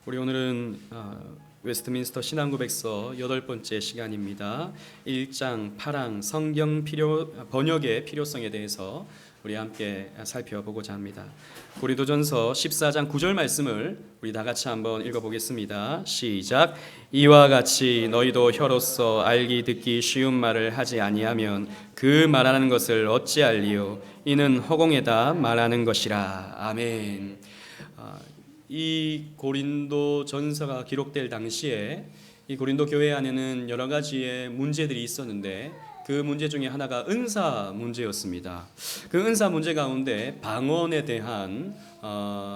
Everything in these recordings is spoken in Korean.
우리 오늘은 웨스트민스터 신앙고백서 8번째 시간입니다. 1장 8항 성경 번역의 필요성에 대해서 우리 함께 살펴보고자 합니다. 고린도전서 14장 9절 말씀을 우리 다 같이 한번 읽어보겠습니다. 시작. 이와 같이 너희도 혀로서 알기 듣기 쉬운 말을 하지 아니하면 그 말하는 것을 어찌 알리요? 이는 허공에다 말하는 것이라. 아멘. 이 고린도 전서가 기록될 당시에 이 고린도 교회 안에는 여러 가지의 문제들이 있었는데 그 문제 중에 하나가 은사 문제였습니다. 그 은사 문제 가운데 방언에 대한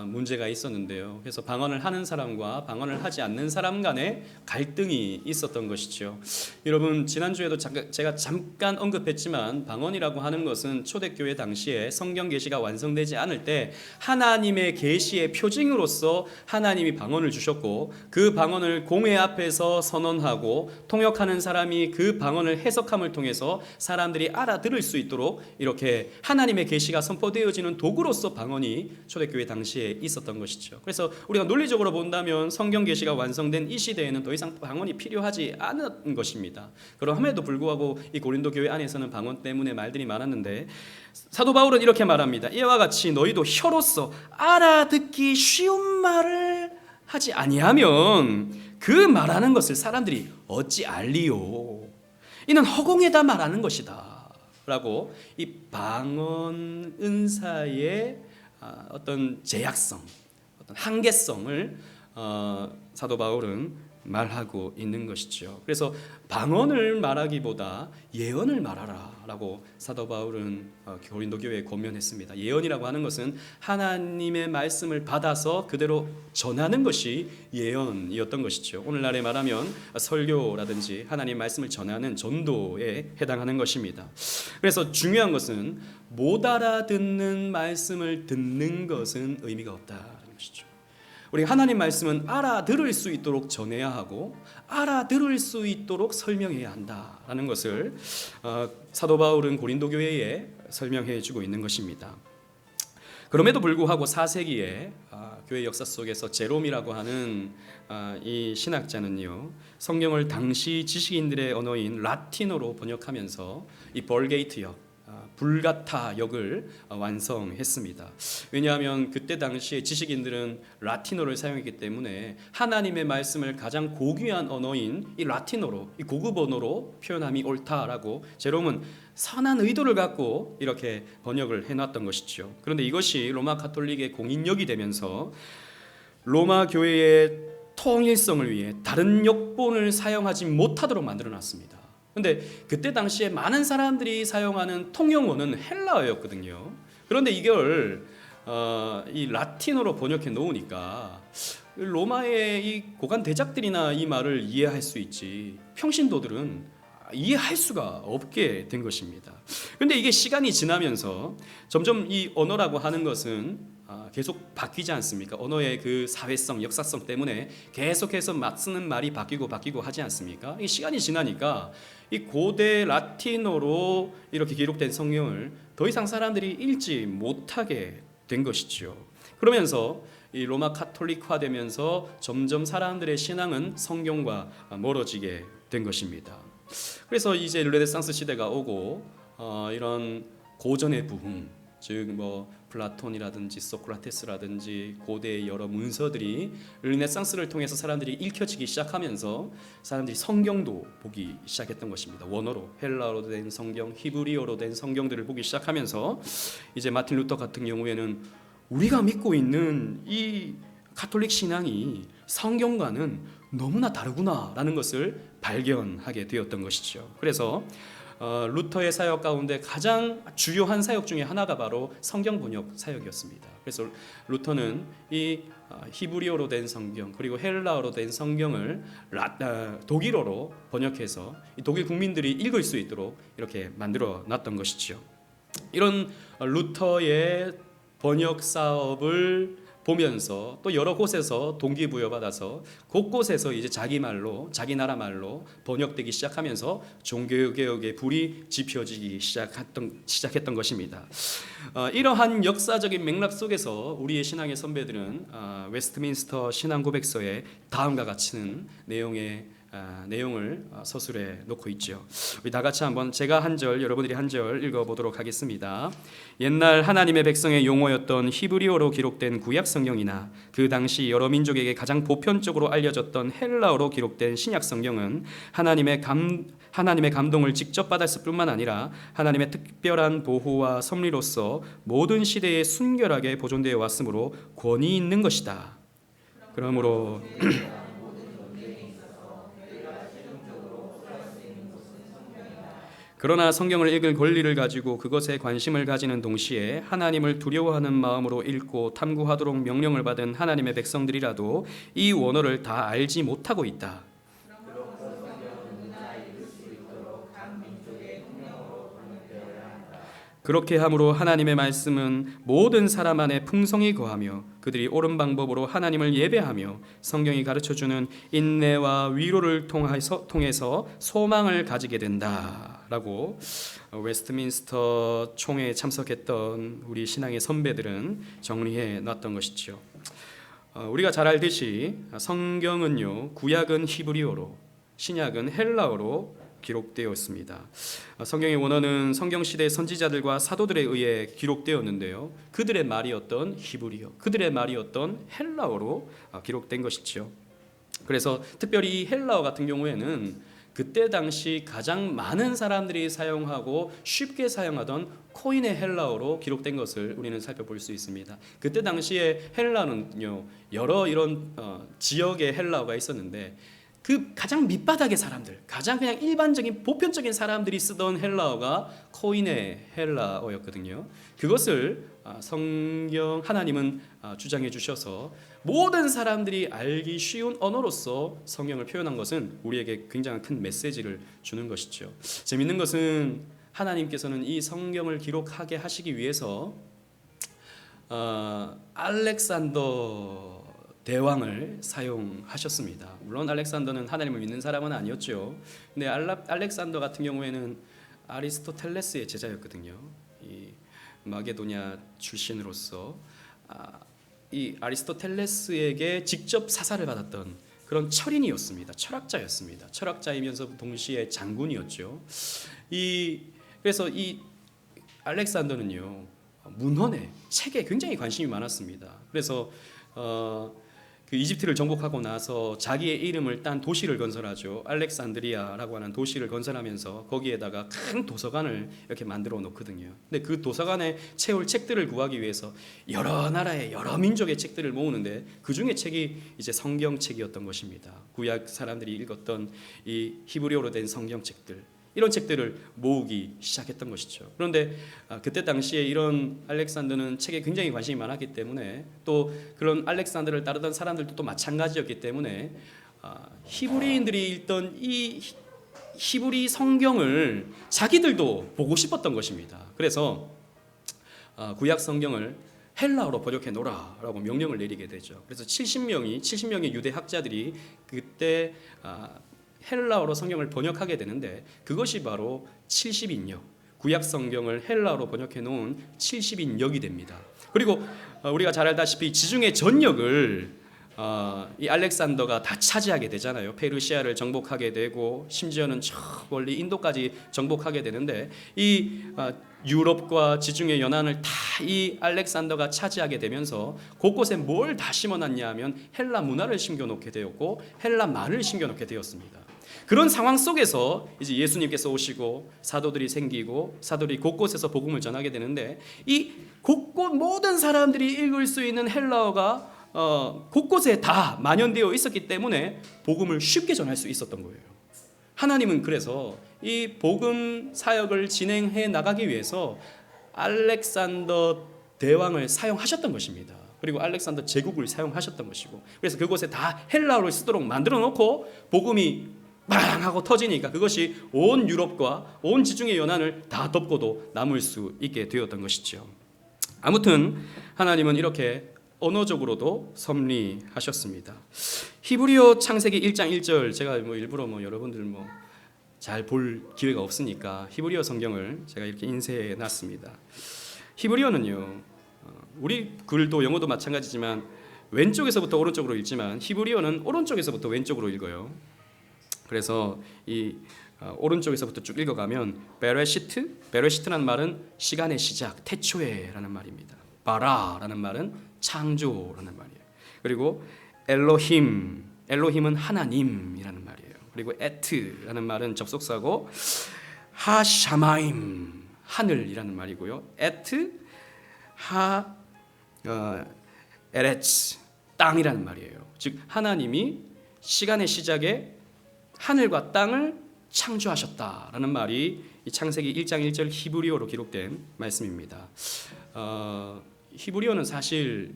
문제가 있었는데요. 그래서 방언을 하는 사람과 방언을 하지 않는 사람 간의 갈등이 있었던 것이죠. 여러분, 지난주에도 제가 잠깐 언급했지만 방언이라고 하는 것은 초대교회 당시에 성경 계시가 완성되지 않을 때 하나님의 계시의 표징으로서 하나님이 방언을 주셨고, 그 방언을 공회 앞에서 선언하고 통역하는 사람이 그 방언을 해석함을 통해서 사람들이 알아들을 수 있도록 이렇게 하나님의 계시가 선포되어지는 도구로서 방언이 초대교회 당시에 있었던 것이죠. 그래서 우리가 논리적으로 본다면 성경 계시가 완성된 이 시대에는 더 이상 방언이 필요하지 않은 것입니다. 그럼에도 불구하고 이 고린도 교회 안에서는 방언 때문에 말들이 많았는데, 사도 바울은 이렇게 말합니다. 이와 같이 너희도 혀로서 알아듣기 쉬운 말을 하지 아니하면 그 말하는 것을 사람들이 어찌 알리요? 이는 허공에다 말하는 것이다 라고 이 방언 은사의 어떤 제약성, 어떤 한계성을 사도 바울은 말하고 있는 것이죠. 그래서 방언을 말하기보다 예언을 말하라 라고 사도 바울은 고린도 교회에 권면했습니다. 예언이라고 하는 것은 하나님의 말씀을 받아서 그대로 전하는 것이 예언이었던 것이죠. 오늘날에 말하면 설교라든지 하나님 말씀을 전하는 전도에 해당하는 것입니다. 그래서 중요한 것은 못 알아듣는 말씀을 듣는 것은 의미가 없다는 것이죠. 우리 하나님 말씀은 알아들을 수 있도록 전해야 하고 알아들을 수 있도록 설명해야 한다라는 것을 사도 바울은 고린도 교회에 설명해 주고 있는 것입니다. 그럼에도 불구하고 4세기에 교회 역사 속에서 제롬이라고 하는 이 신학자는요, 성경을 당시 지식인들의 언어인 라틴어로 번역하면서 이 벌게이트역, 불가타 역을 완성했습니다. 왜냐하면 그때 당시에 지식인들은 라틴어를 사용했기 때문에 하나님의 말씀을 가장 고귀한 언어인 이 라틴어로, 이 고급 언어로 표현함이 옳다라고 제롬은 선한 의도를 갖고 이렇게 번역을 해놨던 것이죠. 그런데 이것이 로마 가톨릭의 공인력이 되면서 로마 교회의 통일성을 위해 다른 역본을 사용하지 못하도록 만들어놨습니다. 그런데 그때 당시에 많은 사람들이 사용하는 통용어는 헬라어였거든요. 그런데 이걸 이 라틴어로 번역해 놓으니까 로마의 이 고관 대작들이나 이 말을 이해할 수 있지 평신도들은 이해할 수가 없게 된 것입니다. 그런데 이게 시간이 지나면서 점점 이 언어라고 하는 것은 계속 바뀌지 않습니까? 언어의 그 사회성, 역사성 때문에 계속해서 쓰는 말이 바뀌고 하지 않습니까? 이 시간이 지나니까 이 고대 라틴어로 이렇게 기록된 성경을 더 이상 사람들이 읽지 못하게 된 것이죠. 그러면서 이 로마 카톨릭화되면서 점점 사람들의 신앙은 성경과 멀어지게 된 것입니다. 그래서 이제 르네상스 시대가 오고 이런 고전의 부흥, 즉 플라톤이라든지 소크라테스라든지 고대의 여러 문서들이 르네상스를 통해서 사람들이 읽혀지기 시작하면서 사람들이 성경도 보기 시작했던 것입니다. 원어로, 헬라어로 된 성경, 히브리어로 된 성경들을 보기 시작하면서 이제 마틴 루터 같은 경우에는 우리가 믿고 있는 이 가톨릭 신앙이 성경과는 너무나 다르구나라는 것을 발견하게 되었던 것이죠. 그래서 루터의 사역 가운데 가장 주요한 사역 중에 하나가 바로 성경 번역 사역이었습니다. 그래서 루터는 이 히브리어로 된 성경 그리고 헬라어로 된 성경을 독일어로 번역해서 독일 국민들이 읽을 수 있도록 이렇게 만들어 놨던 것이죠. 이런 루터의 번역 사업을 보면서 또 여러 곳에서 동기부여받아서 곳곳에서 이제 자기 말로, 자기 나라 말로 번역되기 시작하면서 종교개혁의 불이 지펴지기 시작했던 것입니다. 이러한 역사적인 맥락 속에서 우리의 신앙의 선배들은 웨스트민스터 신앙고백서에 다음과 같은 내용을 서술해 놓고 있죠. 우리 다 같이 한번 제가 한 절, 여러분들이 한 절 읽어보도록 하겠습니다. 옛날 하나님의 백성의 용어였던 히브리어로 기록된 구약 성경이나 그 당시 여러 민족에게 가장 보편적으로 알려졌던 헬라어로 기록된 신약 성경은 하나님의 감동을 직접 받았을 뿐만 아니라 하나님의 특별한 보호와 섭리로서 모든 시대에 순결하게 보존되어 왔으므로 권위 있는 것이다. 그러므로 그러나 성경을 읽을 권리를 가지고 그것에 관심을 가지는 동시에 하나님을 두려워하는 마음으로 읽고 탐구하도록 명령을 받은 하나님의 백성들이라도 이 원어를 다 알지 못하고 있다. 그렇게 함으로 하나님의 말씀은 모든 사람 안에 풍성히 거하며 그들이 옳은 방법으로 하나님을 예배하며 성경이 가르쳐주는 인내와 위로를 통해서 소망을 가지게 된다라고 웨스트민스터 총회에 참석했던 우리 신앙의 선배들은 정리해 놨던 것이죠. 우리가 잘 알듯이 성경은요, 구약은 히브리어로, 신약은 헬라어로 기록되어 있습니다. 성경의 원어는 성경시대 선지자들과 사도들에 의해 기록되었는데요, 그들의 말이었던 히브리어, 그들의 말이었던 헬라어로 기록된 것이죠. 그래서 특별히 헬라어 같은 경우에는 그때 당시 가장 많은 사람들이 사용하고 쉽게 사용하던 코인의 헬라어로 기록된 것을 우리는 살펴볼 수 있습니다. 그때 당시에 헬라는요, 여러 이런 지역의 헬라어가 있었는데 그 가장 밑바닥의 사람들, 가장 그냥 일반적인 보편적인 사람들이 쓰던 헬라어가 코인의 헬라어였거든요. 그것을 하나님은 주장해 주셔서 모든 사람들이 알기 쉬운 언어로서 성경을 표현한 것은 우리에게 굉장히 큰 메시지를 주는 것이죠. 재밌는 것은 하나님께서는 이 성경을 기록하게 하시기 위해서 알렉산더 대왕을 사용하셨습니다. 물론 알렉산더는 하나님을 믿는 사람은 아니었죠. 근데 알렉산더 같은 경우에는 아리스토텔레스의 제자였거든요. 이 마게도냐 출신으로서 이 아리스토텔레스에게 직접 사사를 받았던 그런 철인이었습니다. 철학자였습니다. 철학자이면서 동시에 장군이었죠. 그래서 이 알렉산더는요, 문헌에, 책에 굉장히 관심이 많았습니다. 그래서 그 이집트를 정복하고 나서 자기의 이름을 딴 도시를 건설하죠. 알렉산드리아라고 하는 도시를 건설하면서 거기에다가 큰 도서관을 이렇게 만들어 놓거든요. 근데 그 도서관에 채울 책들을 구하기 위해서 여러 나라의 여러 민족의 책들을 모으는데 그 중에 책이 이제 성경책이었던 것입니다. 구약 사람들이 읽었던 이 히브리어로 된 성경책들, 이런 책들을 모으기 시작했던 것이죠. 그런데 그때 당시에 이런 알렉산더는 책에 굉장히 관심이 많았기 때문에, 또 그런 알렉산더를 따르던 사람들도 또 마찬가지였기 때문에 히브리인들이 읽던 이 히브리 성경을 자기들도 보고 싶었던 것입니다. 그래서 구약 성경을 헬라어로 번역해 놓으라라고 명령을 내리게 되죠. 그래서 70명의 유대 학자들이 그때 헬라어로 성경을 번역하게 되는데, 그것이 바로 70인역, 구약 성경을 헬라어로 번역해 놓은 70인역이 됩니다. 그리고 우리가 잘 알다시피 지중해 전역을 이 알렉산더가 다 차지하게 되잖아요. 페르시아를 정복하게 되고 심지어는 저 멀리 인도까지 정복하게 되는데, 이 유럽과 지중해 연안을 다 이 알렉산더가 차지하게 되면서 곳곳에 뭘 다 심어놨냐 하면 헬라 문화를 심겨놓게 되었고 헬라 말을 심겨놓게 되었습니다. 그런 상황 속에서 이제 예수님께서 오시고 사도들이 생기고 사도들이 곳곳에서 복음을 전하게 되는데, 이 곳곳 모든 사람들이 읽을 수 있는 헬라어가 곳곳에 다 만연되어 있었기 때문에 복음을 쉽게 전할 수 있었던 거예요. 하나님은 그래서 이 복음 사역을 진행해 나가기 위해서 알렉산더 대왕을 사용하셨던 것입니다. 그리고 알렉산더 제국을 사용하셨던 것이고, 그래서 그곳에 다 헬라어를 쓰도록 만들어 놓고 복음이 빵 하고 터지니까 그것이 온 유럽과 온 지중해 연안을 다 덮고도 남을 수 있게 되었던 것이죠. 아무튼 하나님은 이렇게 언어적으로도 섭리하셨습니다. 히브리어 창세기 1장 1절 제가 일부러 여러분들 잘 볼 기회가 없으니까 히브리어 성경을 제가 이렇게 인쇄해 놨습니다. 히브리어는요, 우리 글도 영어도 마찬가지지만 왼쪽에서부터 오른쪽으로 읽지만 히브리어는 오른쪽에서부터 왼쪽으로 읽어요. 그래서 이 오른쪽에서부터 쭉 읽어가면 베레시트라는 말은 시간의 시작, 태초에라는 말입니다. 바라라는 말은 창조라는 말이에요. 그리고 엘로힘은 하나님이라는 말이에요. 그리고 에트라는 말은 접속사고 하샤마임 하늘이라는 말이고요. 에트 에레츠 땅이라는 말이에요. 즉 하나님이 시간의 시작에 하늘과 땅을 창조하셨다라는 말이 이 창세기 1장 1절 히브리어로 기록된 말씀입니다. 히브리어는 사실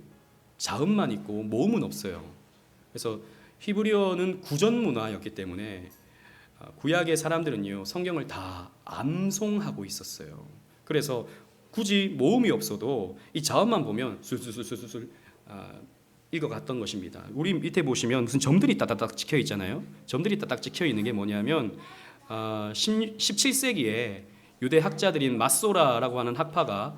자음만 있고 모음은 없어요. 그래서 히브리어는 구전 문화였기 때문에 구약의 사람들은요 성경을 다 암송하고 있었어요. 그래서 굳이 모음이 없어도 이 자음만 보면 술술술술술 읽어갔던 것입니다. 우리 밑에 보시면 무슨 점들이 따닥따닥 찍혀 있잖아요. 점들이 따닥 찍혀 있는 게 뭐냐면 17세기에 유대 학자들인 마소라라고 하는 학파가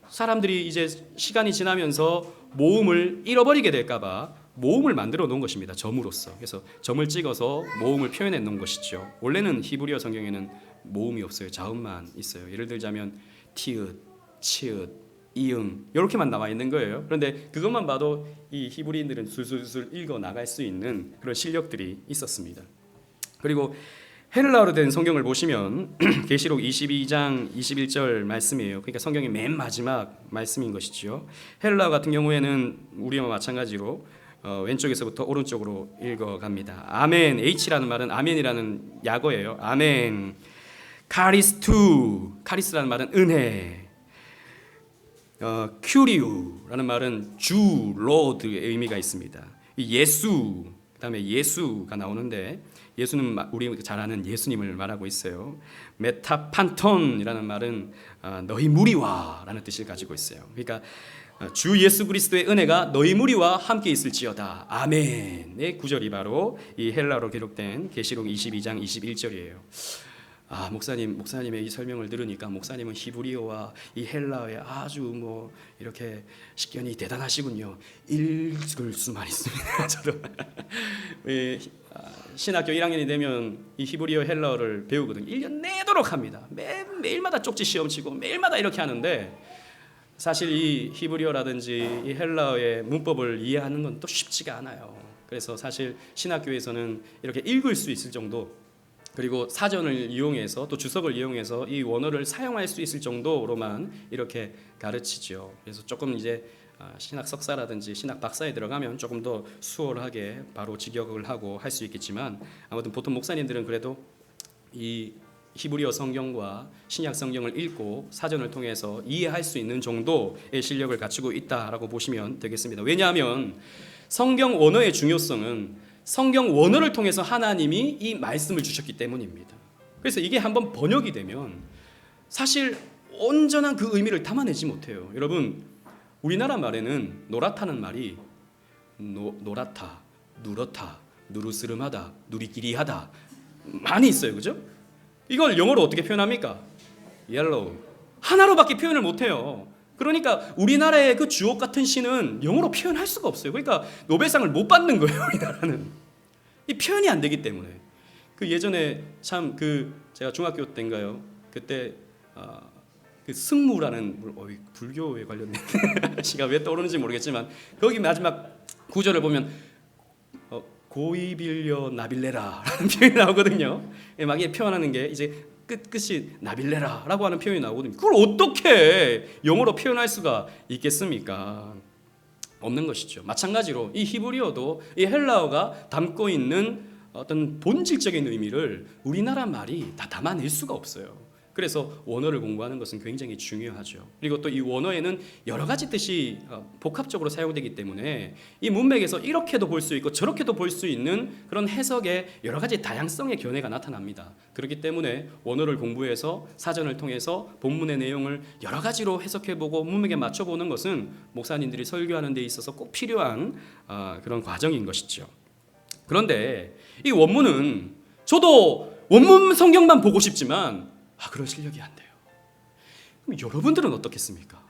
사람들이 이제 시간이 지나면서 모음을 잃어버리게 될까봐 모음을 만들어 놓은 것입니다. 점으로서. 그래서 점을 찍어서 모음을 표현해 놓은 것이죠. 원래는 히브리어 성경에는 모음이 없어요. 자음만 있어요. 예를 들자면 티읕, 치읕, 이응 이렇게만 나와 있는 거예요. 그런데 그것만 봐도 이 히브리인들은 술술술 읽어 나갈 수 있는 그런 실력들이 있었습니다. 그리고 헬라어로 된 성경을 보시면 계시록 22장 21절 말씀이에요. 그러니까 성경의 맨 마지막 말씀인 것이죠. 헬라어 같은 경우에는 우리와 마찬가지로 왼쪽에서부터 오른쪽으로 읽어갑니다. 아멘, H라는 말은 아멘이라는 약어예요. 아멘. 카리스라는 말은 은혜. 큐리우라는 말은 주, 로드의 의미가 있습니다. 예수, 그다음에 예수가 나오는데 예수는 우리 잘 아는 예수님을 말하고 있어요. 메타판톤이라는 말은 너희 무리와라는 뜻을 가지고 있어요. 그러니까 주 예수 그리스도의 은혜가 너희 무리와 함께 있을지어다. 아멘의 구절이 바로 이 헬라어로 기록된 계시록 22장 21절이에요. 목사님의 이 설명을 들으니까 목사님은 히브리어와 이 헬라어에 아주 이렇게 식견이 대단하시군요. 읽을 수만 있습니다. 저도 신학교 1학년이 되면 이 히브리어 헬라어를 배우거든요. 1년 내도록 합니다. 매일마다 쪽지 시험 치고 매일마다 이렇게 하는데 사실 이 히브리어라든지 이 헬라어의 문법을 이해하는 건 또 쉽지가 않아요. 그래서 사실 신학교에서는 이렇게 읽을 수 있을 정도, 그리고 사전을 이용해서 또 주석을 이용해서 이 원어를 사용할 수 있을 정도로만 이렇게 가르치죠. 그래서 조금 이제 신학 석사라든지 신학 박사에 들어가면 조금 더 수월하게 바로 직역을 하고 할 수 있겠지만 아무튼 보통 목사님들은 그래도 이 히브리어 성경과 신약 성경을 읽고 사전을 통해서 이해할 수 있는 정도의 실력을 갖추고 있다라고 보시면 되겠습니다. 왜냐하면 성경 원어의 중요성은 성경 원어를 통해서 하나님이 이 말씀을 주셨기 때문입니다. 그래서 이게 한번 번역이 되면 사실 온전한 그 의미를 담아내지 못해요. 여러분, 우리나라 말에는 노랗다는 말이 노랗다, 누렇다, 누르스름하다, 누리끼리하다 많이 있어요. 그죠? 이걸 영어로 어떻게 표현합니까? yellow. 하나로밖에 표현을 못해요. 그러니까 우리나라의 그 주옥 같은 시는 영어로 표현할 수가 없어요. 그러니까 노벨상을 못 받는 거예요. 우리나라는 이 표현이 안 되기 때문에. 그 예전에 참 제가 중학교 때인가요? 그때 그 승무라는 불교에 관련된 시가 왜 떠오르는지 모르겠지만 거기 마지막 구절을 보면 고이빌려 나빌레라라는 표현이 나오거든요. 막 이게 표현하는 게 이제 끝이 나빌레라라고 하는 표현이 나오거든요. 그걸 어떻게 영어로 표현할 수가 있겠습니까? 없는 것이죠. 마찬가지로 이 히브리어도 이 헬라어가 담고 있는 어떤 본질적인 의미를 우리나라 말이 다 담아낼 수가 없어요. 그래서 원어를 공부하는 것은 굉장히 중요하죠. 그리고 또 이 원어에는 여러 가지 뜻이 복합적으로 사용되기 때문에 이 문맥에서 이렇게도 볼 수 있고 저렇게도 볼 수 있는 그런 해석의 여러 가지 다양성의 견해가 나타납니다. 그렇기 때문에 원어를 공부해서 사전을 통해서 본문의 내용을 여러 가지로 해석해보고 문맥에 맞춰보는 것은 목사님들이 설교하는 데 있어서 꼭 필요한 그런 과정인 것이죠. 그런데 이 원문은 저도 원문 성경만 보고 싶지만 그런 실력이 안 돼요. 그럼 여러분들은 어떻겠습니까?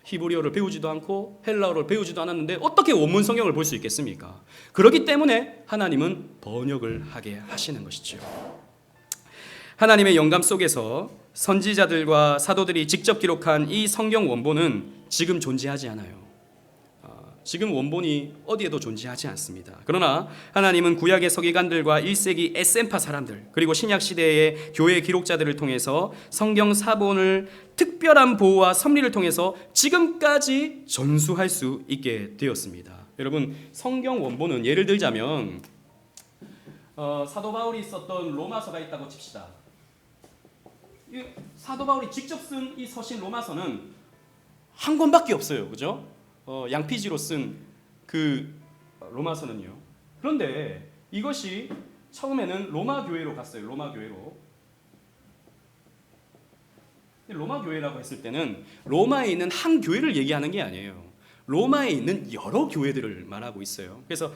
히브리어를 배우지도 않고 헬라어를 배우지도 않았는데 어떻게 원문 성경을 볼 수 있겠습니까? 그렇기 때문에 하나님은 번역을 하게 하시는 것이죠. 하나님의 영감 속에서 선지자들과 사도들이 직접 기록한 이 성경 원본은 지금 존재하지 않아요. 지금 원본이 어디에도 존재하지 않습니다. 그러나 하나님은 구약의 서기관들과 1세기 에센파 사람들 그리고 신약 시대의 교회 기록자들을 통해서 성경 사본을 특별한 보호와 섭리를 통해서 지금까지 전수할 수 있게 되었습니다. 여러분, 성경 원본은 예를 들자면 사도 바울이 썼던 로마서가 있다고 칩시다. 이 사도 바울이 직접 쓴 이 서신 로마서는 한 권밖에 없어요. 그죠? 양피지로 쓴 그 로마서는요. 그런데 이것이 처음에는 로마 교회로 갔어요. 로마 교회로. 로마 교회라고 했을 때는 로마에 있는 한 교회를 얘기하는 게 아니에요. 로마에 있는 여러 교회들을 말하고 있어요. 그래서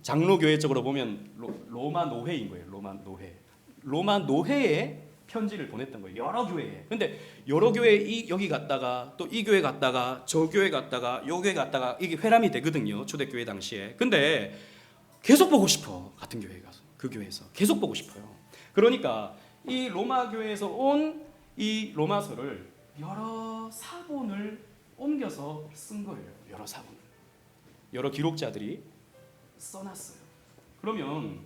장로 교회 쪽으로 보면 로마 노회인 거예요. 로마 노회. 로마 노회에 편지를 보냈던 거예요. 여러 교회에. 근데 여러 교회 여기 갔다가 또 이 교회 갔다가 저 교회 갔다가 요 교회 갔다가 이게 회람이 되거든요. 초대교회 당시에. 근데 계속 보고 싶어. 같은 교회 가서 그 교회에서 계속 보고 싶어요. 그러니까 이 로마 교회에서 온 이 로마서를 여러 사본을 옮겨서 쓴 거예요. 여러 사본을. 여러 기록자들이 써놨어요. 그러면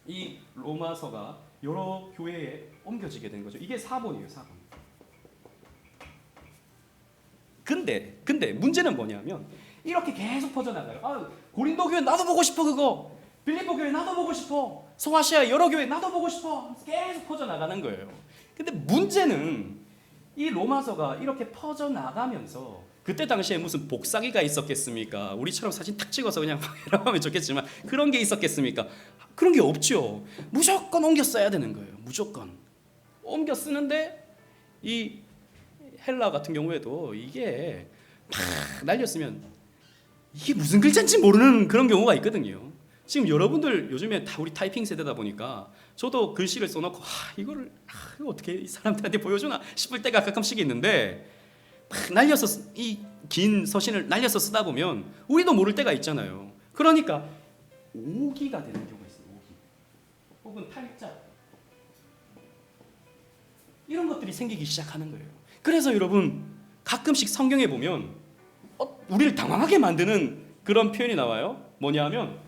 이 로마서가 여러 교회에 옮겨지게 된 거죠. 이게 사본이에요, 사본. 근데 문제는 뭐냐면 이렇게 계속 퍼져나가요. 고린도 교회 나도 보고 싶어 그거. 빌립보 교회 나도 보고 싶어. 소아시아 여러 교회 나도 보고 싶어. 계속 퍼져나가는 거예요. 근데 문제는 이 로마서가 이렇게 퍼져나가면서 그때 당시에 무슨 복사기가 있었겠습니까? 우리처럼 사진 탁 찍어서 그냥 이러면 좋겠지만 그런 게 있었겠습니까? 그런 게 없죠. 무조건 옮겨 써야 되는 거예요. 무조건 옮겨 쓰는데 이 헬라 같은 경우에도 이게 막 날렸으면 이게 무슨 글자인지 모르는 그런 경우가 있거든요. 지금 여러분들 요즘에 다 우리 타이핑 세대다 보니까 저도 글씨를 써놓고 이거 어떻게 이 사람들한테 보여주나 싶을 때가 가끔씩 있는데 막 날려서 이 긴 서신을 날려서 쓰다 보면 우리도 모를 때가 있잖아요. 그러니까 오기가 되는 경우가 있어요. 오기 혹은 탈자 이런 것들이 생기기 시작하는 거예요. 그래서 여러분 가끔씩 성경에 보면 우리를 당황하게 만드는 그런 표현이 나와요. 뭐냐면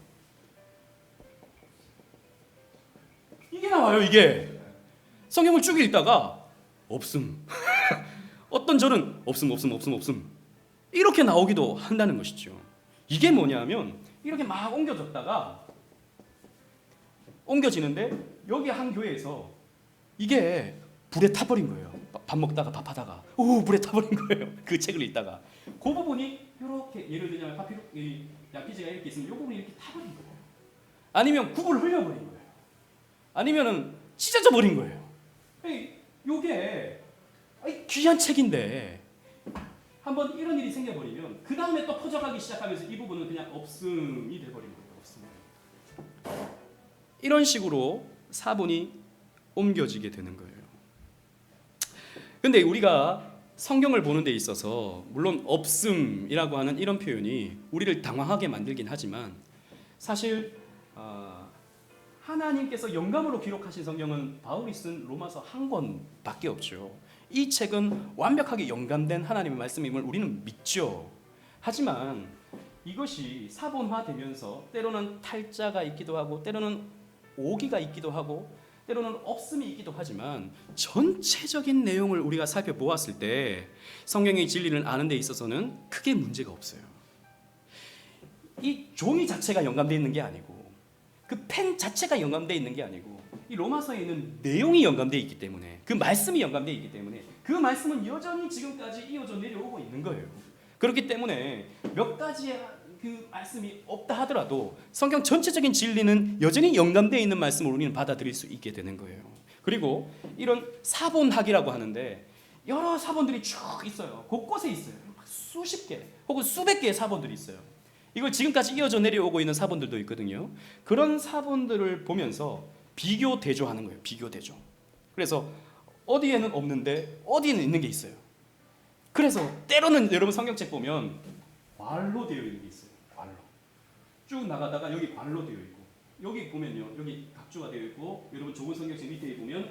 이게 나와요. 이게 성경을 쭉 읽다가 없음 어떤 절은 없음 이렇게 나오기도 한다는 것이죠. 이게 뭐냐면 이렇게 막 옮겨지는데 여기 한 교회에서 이게 불에 타버린 거예요. 밥 먹다가 밥하다가 불에 타버린 거예요. 그 책을 읽다가 그 부분이 이렇게 예를 들자면 양피지가 이렇게 있으면 이 부분이 이렇게 타버린 거예요. 아니면 국을 흘려버린 거예요. 아니면은 찢어져 버린 거예요. 이게 귀한 책인데 한번 이런 일이 생겨버리면 그 다음에 또 퍼져가기 시작하면서 이 부분은 그냥 없음이 돼버린 거예요. 없음. 이런 식으로 사본이 옮겨지게 되는 거예요. 근데 우리가 성경을 보는 데 있어서 물론 없음이라고 하는 이런 표현이 우리를 당황하게 만들긴 하지만 사실 하나님께서 영감으로 기록하신 성경은 바울이 쓴 로마서 한 권밖에 없죠. 이 책은 완벽하게 영감된 하나님의 말씀임을 우리는 믿죠. 하지만 이것이 사본화되면서 때로는 탈자가 있기도 하고 때로는 오기가 있기도 하고 때로는 없음이 있기도 하지만 전체적인 내용을 우리가 살펴보았을 때 성경의 진리를 아는 데 있어서는 크게 문제가 없어요. 이 종이 자체가 영감되어 있는 게 아니고 그 펜 자체가 영감되어 있는 게 아니고 이 로마서에 있는 내용이 연관되어 있기 때문에, 그 말씀이 연관되어 있기 때문에 그 말씀은 여전히 지금까지 이어져 내려오고 있는 거예요. 그렇기 때문에 몇 가지의 그 말씀이 없다 하더라도 성경 전체적인 진리는 여전히 연관되어 있는 말씀을 우리는 받아들일 수 있게 되는 거예요. 그리고 이런 사본학이라고 하는데 여러 사본들이 쭉 있어요. 곳곳에 있어요. 수십 개 혹은 수백 개의 사본들이 있어요. 이걸 지금까지 이어져 내려오고 있는 사본들도 있거든요. 그런 사본들을 보면서 비교 대조하는 거예요. 비교 대조. 그래서 어디에는 없는데 어디에는 있는 게 있어요. 그래서 때로는 여러분 성경책 보면 괄로 되어 있는 게 있어요. 괄로. 쭉 나가다가 여기 괄로 되어 있고, 여기 보면요, 여기 각주가 되어 있고, 여러분 좋은 성경책 밑에 보면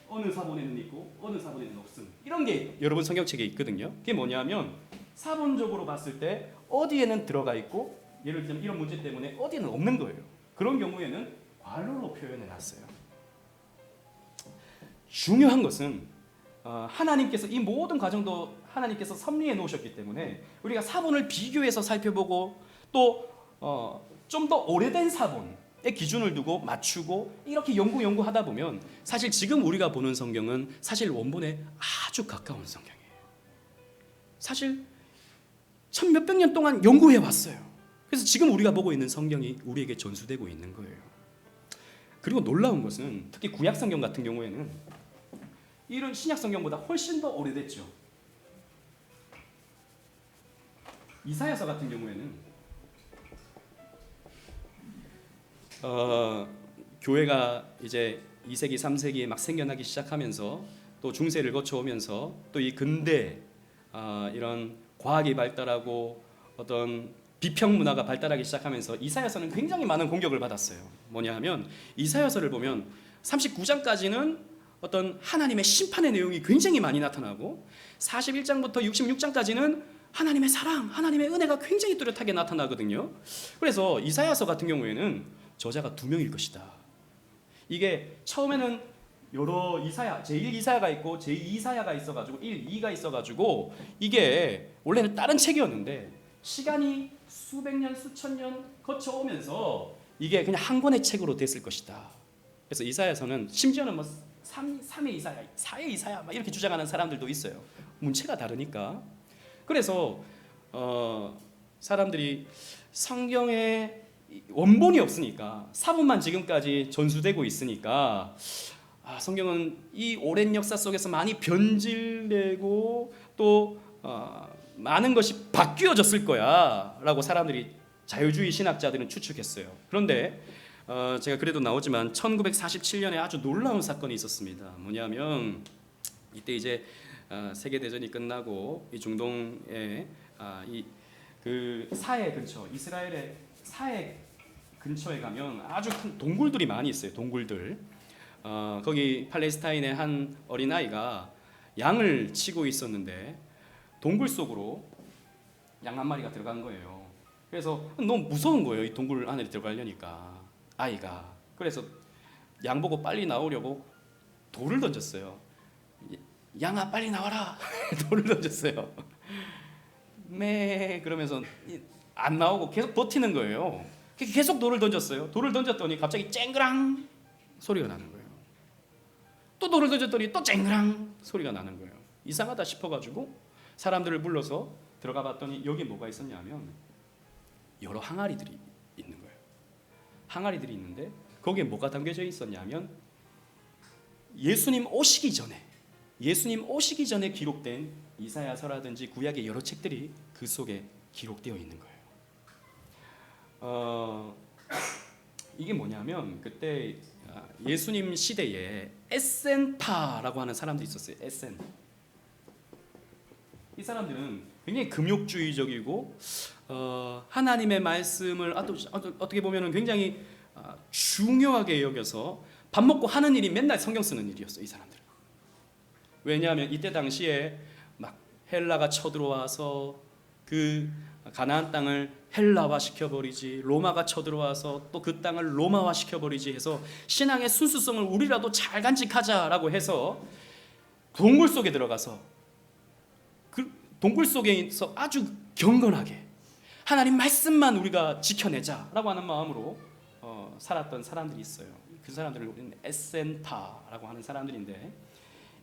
어느 사본에는 있고 어느 사본에는 없음. 이런 게 여러분 성경책에 있거든요. 그게 뭐냐면 사본적으로 봤을 때 어디에는 들어가 있고, 예를 들면 이런 문제 때문에 어디에는 없는 거예요. 그런 경우에는 괄호로 표현해 놨어요. 중요한 것은 하나님께서 이 모든 과정도 하나님께서 섭리해 놓으셨기 때문에 우리가 사본을 비교해서 살펴보고 또 좀 더 오래된 사본의 기준을 두고 맞추고 이렇게 연구하다 보면 사실 지금 우리가 보는 성경은 사실 원본에 아주 가까운 성경이에요. 사실 천 몇백 년 동안 연구해 왔어요. 그래서 지금 우리가 보고 있는 성경이 우리에게 전수되고 있는 거예요. 그리고 놀라운 것은 특히 구약 성경 같은 경우에는 이런 신약 성경보다 훨씬 더 오래됐죠. 이사야서 같은 경우에는 교회가 이제 2세기, 3세기에 막 생겨나기 시작하면서 또 중세를 거쳐오면서 또 이 근대 이런 과학이 발달하고 어떤 비평 문화가 발달하기 시작하면서 이사야서는 굉장히 많은 공격을 받았어요. 뭐냐 하면 이사야서를 보면 39장까지는 어떤 하나님의 심판의 내용이 굉장히 많이 나타나고 41장부터 66장까지는 하나님의 사랑, 하나님의 은혜가 굉장히 뚜렷하게 나타나거든요. 그래서 이사야서 같은 경우에는 저자가 두 명일 것이다. 이게 처음에는 여러 이사야, 제1 이사야가 있고 제2 이사야가 있어가지고 1, 2가 있어가지고 이게 원래는 다른 책이었는데 시간이 수백 년, 수천 년 거쳐오면서 이게 그냥 한 권의 책으로 됐을 것이다. 그래서 이사야서는 심지어는 뭐 3의 이사야, 4의 이사야 막 이렇게 주장하는 사람들도 있어요. 문체가 다르니까. 그래서 사람들이 성경에 원본이 없으니까 사본만 지금까지 전수되고 있으니까 성경은 이 오랜 역사 속에서 많이 변질되고 또 많은 것이 바뀌어졌을 거야 라고 사람들이 자유주의 신학자들은 추측했어요. 그런데 제가 그래도 나오지만 1947년에 아주 놀라운 사건이 있었습니다. 뭐냐면 이때 이제 세계대전이 끝나고 이 중동의 그 사해 근처, 이스라엘의 사해 근처에 가면 아주 큰 동굴들이 많이 있어요. 동굴들. 거기 팔레스타인의 한 어린아이가 양을 치고 있었는데 동굴 속으로 양 한 마리가 들어간 거예요. 그래서 너무 무서운 거예요. 이 동굴 안에 들어가려니까 아이가. 그래서 양 보고 빨리 나오려고 돌을 던졌어요. 양아 빨리 나와라. 돌을 던졌어요. 매 그러면서 안 나오고 계속 버티는 거예요. 계속 돌을 던졌어요. 돌을 던졌더니 갑자기 쨍그랑 소리가 나는 거예요. 또 돌을 던졌더니 또 쨍그랑 소리가 나는 거예요. 이상하다 싶어가지고 사람들을 불러서 들어가 봤더니 여기 뭐가 있었냐면 여러 항아리들이 있는 거예요. 항아리들이 있는데 거기에 뭐가 담겨져 있었냐면 예수님 오시기 전에 기록된 이사야서라든지 구약의 여러 책들이 그 속에 기록되어 있는 거예요. 이게 뭐냐면 그때 예수님 시대에 에센파라고 하는 사람들이 있었어요. 에센. 이 사람들은 굉장히 금욕주의적이고 하나님의 말씀을 어떻게 보면 굉장히 중요하게 여겨서 밥 먹고 하는 일이 맨날 성경 쓰는 일이었어요. 이 사람들. 왜냐하면 이때 당시에 막 헬라가 쳐들어와서 그 가나안 땅을 헬라화 시켜버리지, 로마가 쳐들어와서 또 그 땅을 로마화 시켜버리지 해서 신앙의 순수성을 우리라도 잘 간직하자라고 해서 동굴 속에 들어가서 그 동굴 속에서 아주 경건하게 하나님 말씀만 우리가 지켜내자라고 하는 마음으로 살았던 사람들이 있어요. 그 사람들을 우리는 에센타라고 하는 사람들인데,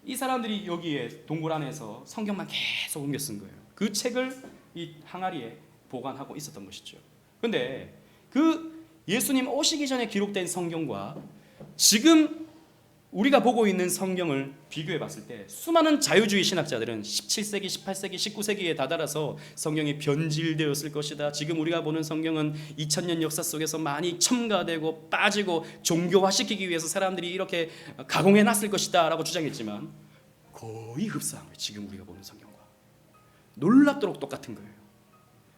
이 사람들이 여기에 동굴 안에서 성경만 계속 옮겨 쓴 거예요. 그 책을 이 항아리에 보관하고 있었던 것이죠. 근데 그 예수님 오시기 전에 기록된 성경과 지금 우리가 보고 있는 성경을 비교해 봤을 때 수많은 자유주의 신학자들은 17세기, 18세기, 19세기에 다다라서 성경이 변질되었을 것이다. 지금 우리가 보는 성경은 2000년 역사 속에서 많이 첨가되고 빠지고 종교화시키기 위해서 사람들이 이렇게 가공해 놨을 것이다 라고 주장했지만 거의 흡사한 거예요. 지금 우리가 보는 성경과 놀랍도록 똑같은 거예요.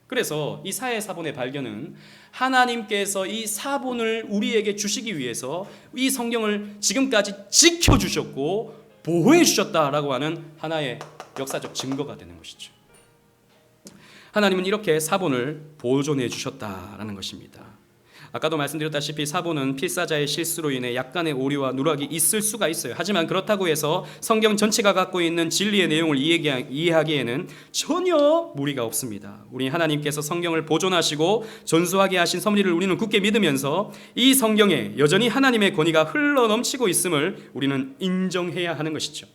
그래서 이 사회 사본의 발견은 하나님께서 이 사본을 우리에게 주시기 위해서 이 성경을 지금까지 지켜주셨고 보호해 주셨다라고 하는 하나의 역사적 증거가 되는 것이죠. 하나님은 이렇게 사본을 보존해 주셨다라는 것입니다. 아까도 말씀드렸다시피 사본은 필사자의 실수로 인해 약간의 오류와 누락이 있을 수가 있어요. 하지만 그렇다고 해서 성경 전체가 갖고 있는 진리의 내용을 이해하기에는 전혀 무리가 없습니다. 우리 하나님께서 성경을 보존하시고 전수하게 하신 섭리를 우리는 굳게 믿으면서 이 성경에 여전히 하나님의 권위가 흘러넘치고 있음을 우리는 인정해야 하는 것이죠.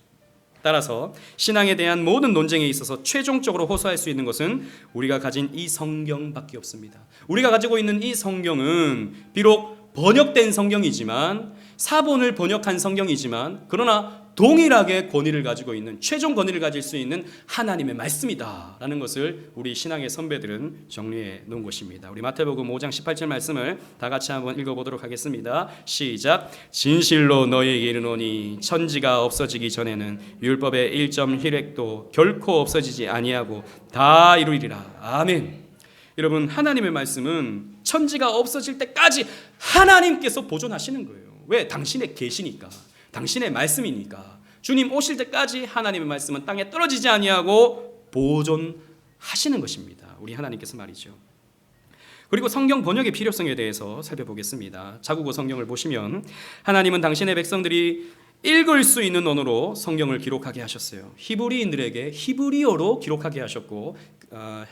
따라서 신앙에 대한 모든 논쟁에 있어서 최종적으로 호소할 수 있는 것은 우리가 가진 이 성경밖에 없습니다. 우리가 가지고 있는 이 성경은 비록 번역된 성경이지만, 사본을 번역한 성경이지만, 그러나 동일하게 권위를 가지고 있는, 최종 권위를 가질 수 있는 하나님의 말씀이다라는 것을 우리 신앙의 선배들은 정리해 놓은 것입니다. 우리 마태복음 5장 18절 말씀을 다 같이 한번 읽어보도록 하겠습니다. 시작. 진실로 너희에게 이르노니 천지가 없어지기 전에는 율법의 1점 힐획도 결코 없어지지 아니하고 다 이루리라. 아멘. 여러분, 하나님의 말씀은 천지가 없어질 때까지 하나님께서 보존하시는 거예요. 왜? 당신의 계시니까, 당신의 말씀이니까. 주님 오실 때까지 하나님의 말씀은 땅에 떨어지지 아니하고 보존하시는 것입니다. 우리 하나님께서 말이죠. 그리고 성경 번역의 필요성에 대해서 살펴보겠습니다. 자국어 성경을 보시면 하나님은 당신의 백성들이 읽을 수 있는 언어로 성경을 기록하게 하셨어요. 히브리인들에게 히브리어로 기록하게 하셨고,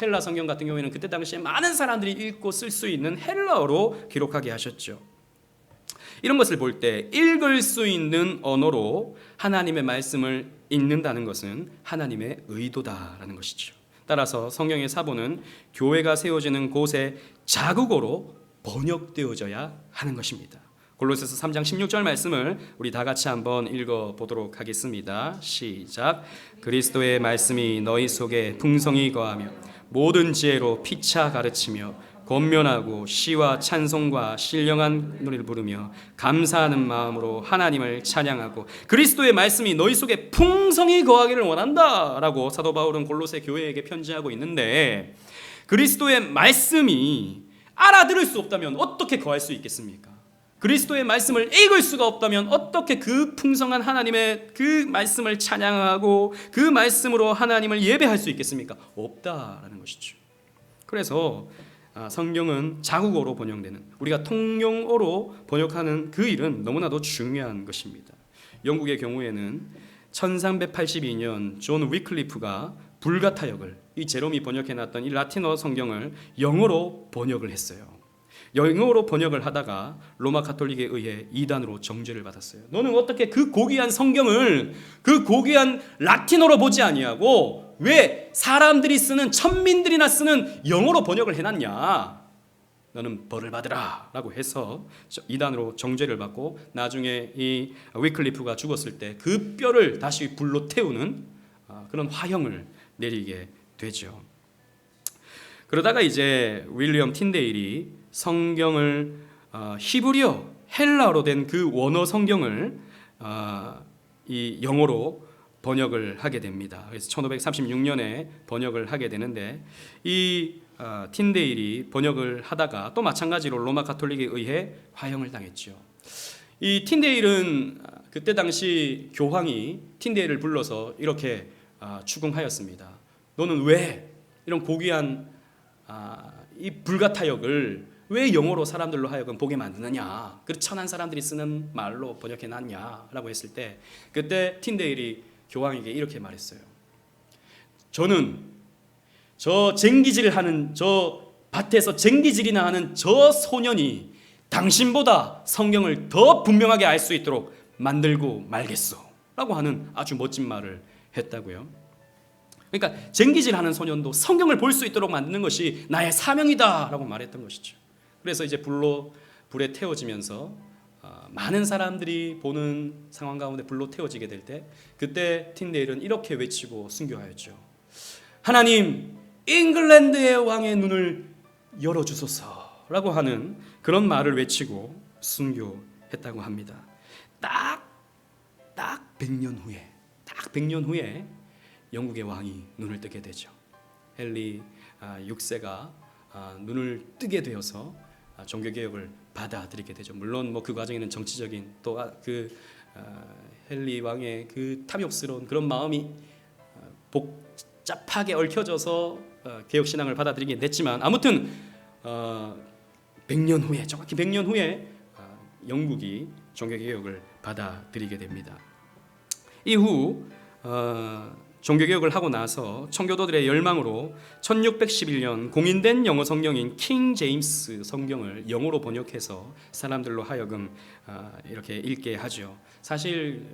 헬라 성경 같은 경우에는 그때 당시에 많은 사람들이 읽고 쓸 수 있는 헬라어로 기록하게 하셨죠. 이런 것을 볼 때 읽을 수 있는 언어로 하나님의 말씀을 읽는다는 것은 하나님의 의도다라는 것이죠. 따라서 성경의 사본은 교회가 세워지는 곳의 자국어로 번역되어져야 하는 것입니다. 골로새서 3장 16절 말씀을 우리 다 같이 한번 읽어보도록 하겠습니다. 시작. 그리스도의 말씀이 너희 속에 풍성히 거하며 모든 지혜로 피차 가르치며 권면하고 시와 찬송과 신령한 노래를 부르며 감사하는 마음으로 하나님을 찬양하고 그리스도의 말씀이 너희 속에 풍성히 거하기를 원한다라고 사도 바울은 골로새 교회에게 편지하고 있는데, 그리스도의 말씀이 알아들을 수 없다면 어떻게 거할 수 있겠습니까? 그리스도의 말씀을 읽을 수가 없다면 어떻게 그 풍성한 하나님의 그 말씀을 찬양하고 그 말씀으로 하나님을 예배할 수 있겠습니까? 없다라는 것이죠. 그래서 성경은 자국어로 번역되는, 우리가 통용어로 번역하는 그 일은 너무나도 중요한 것입니다. 영국의 경우에는 1382년 존 위클리프가 불가타역을, 이 제롬이 번역해놨던 이 라틴어 성경을 영어로 번역을 했어요. 영어로 번역을 하다가 로마 가톨릭에 의해 이단으로 정죄를 받았어요. 너는 어떻게 그 고귀한 성경을 그 고귀한 라틴어로 보지 아니하고 왜 사람들이 쓰는, 천민들이나 쓰는 영어로 번역을 해놨냐? 너는 벌을 받으라 라고 해서 이단으로 정죄를 받고, 나중에 이 위클리프가 죽었을 때 그 뼈를 다시 불로 태우는 그런 화형을 내리게 되죠. 그러다가 이제 윌리엄 틴데일이 성경을 히브리어, 헬라어로 된 그 원어 성경을 이 영어로 번역을 하게 됩니다. 그래서 1536년에 번역을 하게 되는데, 이 틴데일이 번역을 하다가 또 마찬가지로 로마 가톨릭에 의해 화형을 당했죠. 이 틴데일은 그때 당시 교황이 틴데일을 불러서 이렇게 추궁하였습니다. 너는 왜 이런 고귀한 이 불가타역을 왜 영어로 사람들로 하여금 보게 만드느냐, 그 천한 사람들이 쓰는 말로 번역해놨냐 라고 했을 때, 그때 틴데일이 교황에게 이렇게 말했어요. 저는 저 쟁기질을 하는, 저 밭에서 쟁기질이나 하는 저 소년이 당신보다 성경을 더 분명하게 알 수 있도록 만들고 말겠소 라고 하는 아주 멋진 말을 했다고요. 그러니까 쟁기질하는 소년도 성경을 볼 수 있도록 만드는 것이 나의 사명이다 라고 말했던 것이죠. 그래서 이제 불에 태워지면서 많은 사람들이 보는 상황 가운데 불로 태워지게 될 때, 그때 틴데일은 이렇게 외치고 순교하였죠. 하나님, 잉글랜드의 왕의 눈을 열어주소서 라고 하는 그런 말을 외치고 순교했다고 합니다. 딱 100년 후에 영국의 왕이 눈을 뜨게 되죠. 헨리 6세가 눈을 뜨게 되어서 종교개혁을 받아들이게 되죠. 물론 그 과정에는 정치적인 또 헨리 왕의 그 탐욕스러운 그런 마음이 복잡하게 얽혀져서 개혁신앙을 받아들이게 됐지만, 아무튼 100년 후에, 정확히 100년 후에 영국이 종교개혁을 받아들이게 됩니다. 이후 종교개혁을 하고 나서 청교도들의 열망으로 1611년 공인된 영어 성경인 킹 제임스 성경을 영어로 번역해서 사람들로 하여금 이렇게 읽게 하죠. 사실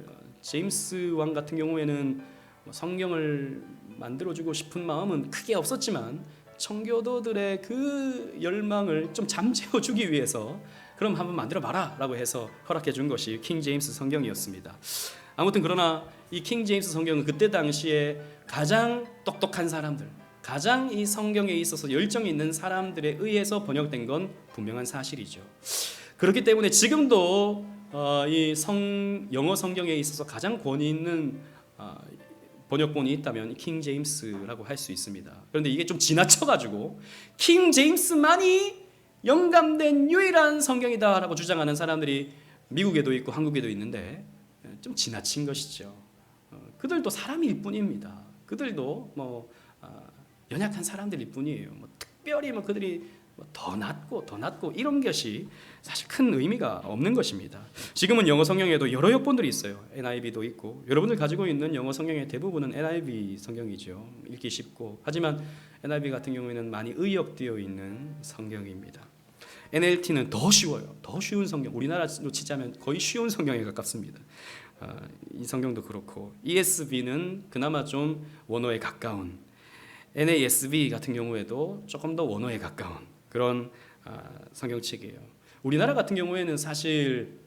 제임스 왕 같은 경우에는 성경을 만들어주고 싶은 마음은 크게 없었지만 청교도들의 그 열망을 좀 잠재워주기 위해서 그럼 한번 만들어봐라 라고 해서 허락해 준 것이 킹 제임스 성경이었습니다. 아무튼 그러나 이 킹 제임스 성경은 그때 당시에 가장 똑똑한 사람들, 가장 이 성경에 있어서 열정이 있는 사람들에 의해서 번역된 건 분명한 사실이죠. 그렇기 때문에 지금도 이 영어 성경에 있어서 가장 권위 있는 번역본이 있다면 킹 제임스라고 할 수 있습니다. 그런데 이게 좀 지나쳐가지고 킹 제임스만이 영감된 유일한 성경이다라고 주장하는 사람들이 미국에도 있고 한국에도 있는데 좀 지나친 것이죠. 그들도 사람일 뿐입니다. 그들도 연약한 사람들일 뿐이에요. 특별히 그들이 더 낫고 이런 것이 사실 큰 의미가 없는 것입니다. 지금은 영어 성경에도 여러 역본들이 있어요. NIV도 있고, 여러분들 가지고 있는 영어 성경의 대부분은 NIV 성경이죠. 읽기 쉽고, 하지만 NIV 같은 경우에는 많이 의역되어 있는 성경입니다. NLT는 더 쉬워요. 더 쉬운 성경, 우리나라로 치자면 거의 쉬운 성경에 가깝습니다. 이 성경도 그렇고, ESV는 그나마 좀 원어에 가까운, NASB 같은 경우에도 조금 더 원어에 가까운 그런 성경책이에요. 우리나라 같은 경우에는 사실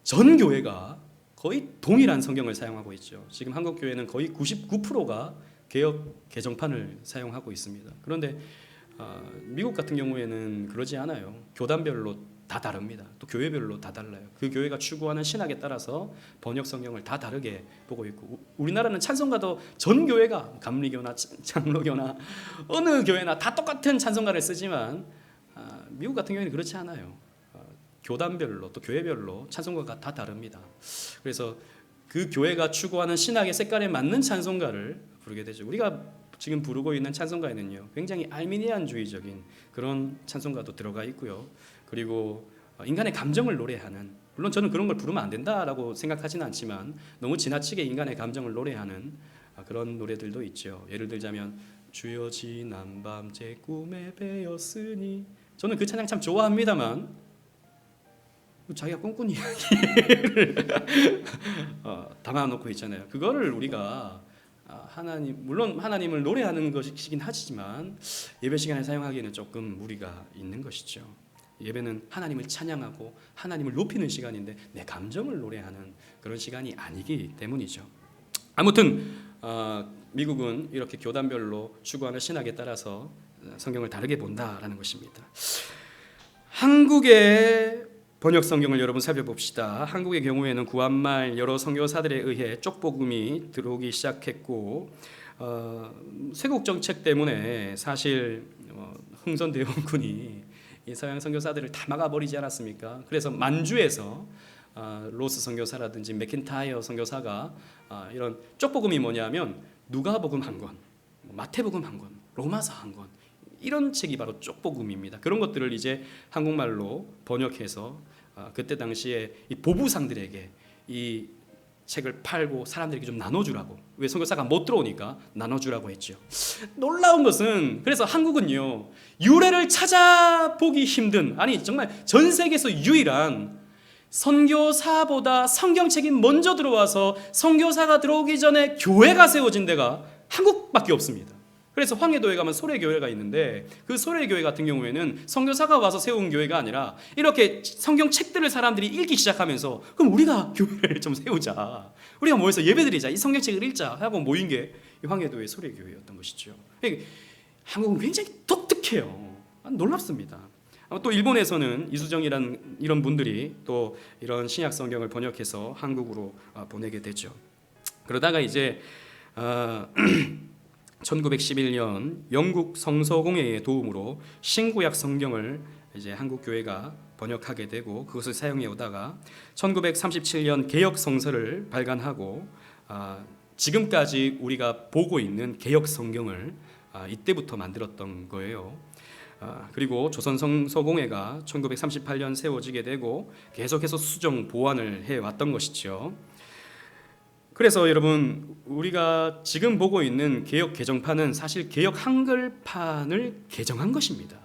전 교회가 거의 동일한 성경을 사용하고 있죠. 지금 한국 교회는 거의 99%가 개역 개정판을 사용하고 있습니다. 그런데 미국 같은 경우에는 그러지 않아요. 교단별로 다 다릅니다. 또 교회별로 다 달라요. 그 교회가 추구하는 신학에 따라서 번역 성경을 다 다르게 보고 있고, 우리나라는 찬송가도 전 교회가 감리교나 장로교나 어느 교회나 다 똑같은 찬송가를 쓰지만 미국 같은 경우에는 그렇지 않아요. 교단별로 또 교회별로 찬송가가 다 다릅니다. 그래서 그 교회가 추구하는 신학의 색깔에 맞는 찬송가를 부르게 되죠. 우리가 지금 부르고 있는 찬송가에는요, 굉장히 알미니안주의적인 그런 찬송가도 들어가 있고요. 그리고 인간의 감정을 노래하는, 물론 저는 그런 걸 부르면 안 된다라고 생각하지는 않지만 너무 지나치게 인간의 감정을 노래하는 그런 노래들도 있죠. 예를 들자면 주여 지난 밤 제 꿈에 배었으니, 저는 그 찬양 참 좋아합니다만 자기가 꿈꾼 이야기를 담아놓고 있잖아요. 그거를 우리가 물론 하나님을 노래하는 것이긴 하지만 예배 시간에 사용하기에는 조금 무리가 있는 것이죠. 예배는 하나님을 찬양하고 하나님을 높이는 시간인데 내 감정을 노래하는 그런 시간이 아니기 때문이죠. 아무튼 미국은 이렇게 교단별로 추구하는 신학에 따라서 성경을 다르게 본다라는 것입니다. 한국의 번역 성경을 여러분 살펴봅시다. 한국의 경우에는 구한말 여러 선교사들에 의해 쪽복음이 들어오기 시작했고, 쇄국 정책 때문에 사실 흥선대원군이 이 서양 선교사들을 다 막아버리지 않았습니까? 그래서 만주에서 로스 선교사라든지 맥킨타이어 선교사가 이런 쪽복음이 뭐냐면 누가복음 한 권, 마태복음 한 권, 로마서 한 권, 이런 책이 바로 쪽복음입니다. 그런 것들을 이제 한국말로 번역해서 그때 당시에 이 보부상들에게 이 책을 팔고 사람들에게 좀 나눠주라고. 왜 선교사가 못 들어오니까 나눠주라고 했죠. 놀라운 것은 그래서 한국은요 유래를 찾아보기 힘든, 아니 정말 전 세계에서 유일한 선교사보다 성경책이 먼저 들어와서 선교사가 들어오기 전에 교회가 세워진 데가 한국밖에 없습니다. 그래서 황해도에 가면 소래교회가 있는데 그 소래교회 같은 경우에는 선교사가 와서 세운 교회가 아니라 이렇게 성경책들을 사람들이 읽기 시작하면서 그럼 우리가 교회를 좀 세우자, 우리가 모여서 예배드리자, 이 성경책을 읽자 하고 모인 게 황해도의 소래교회였던 것이죠. 한국은 굉장히 독특해요. 놀랍습니다. 또 일본에서는 이수정이라는 이런 분들이 또 이런 신약 성경을 번역해서 한국으로 보내게 되죠. 그러다가 이제 1911년 영국 성서공회의 도움으로 신구약 성경을 이제 한국 교회가 번역하게 되고 그것을 사용해 오다가 1937년 개역 성서를 발간하고 지금까지 우리가 보고 있는 개역 성경을 이때부터 만들었던 거예요. 그리고 조선 성서공회가 1938년 세워지게 되고 계속해서 수정 보완을 해 왔던 것이죠. 그래서 여러분 우리가 지금 보고 있는 개역 개정판은 사실 개역 한글판을 개정한 것입니다.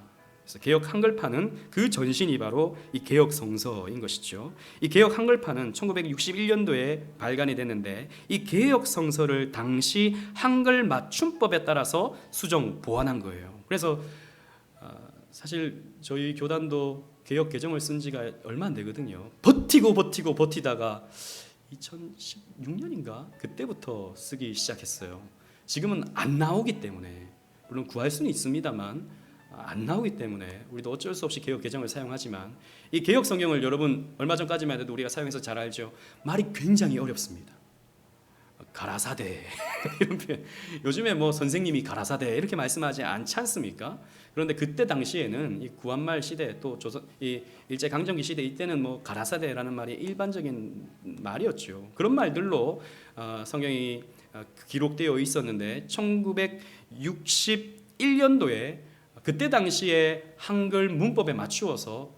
그래서 개역 한글판은 그 전신이 바로 이 개역 성서인 것이죠. 이 개역 한글판은 1961년도에 발간이 됐는데 이 개역 성서를 당시 한글 맞춤법에 따라서 수정 보완한 거예요. 그래서 사실 저희 교단도 개역 개정을 쓴 지가 얼마 안 되거든요. 버티다가 2016년인가 그때부터 쓰기 시작했어요. 지금은 안 나오기 때문에, 물론 구할 수는 있습니다만 안 나오기 때문에 우리도 어쩔 수 없이 개역 개정을 사용하지만 이 개역 성경을 여러분 얼마 전까지만 해도 우리가 사용해서 잘 알죠. 말이 굉장히 어렵습니다. 가라사대 이런 표현. 요즘에 뭐 선생님이 가라사대 이렇게 말씀하지 않지 않습니까? 그런데 그때 당시에는 이 구한말 시대 또 조선 이 일제 강점기 시대 이때는 뭐 가라사대라는 말이 일반적인 말이었죠. 그런 말들로 성경이 기록되어 있었는데 1961년도에 그때 당시에 한글 문법에 맞추어서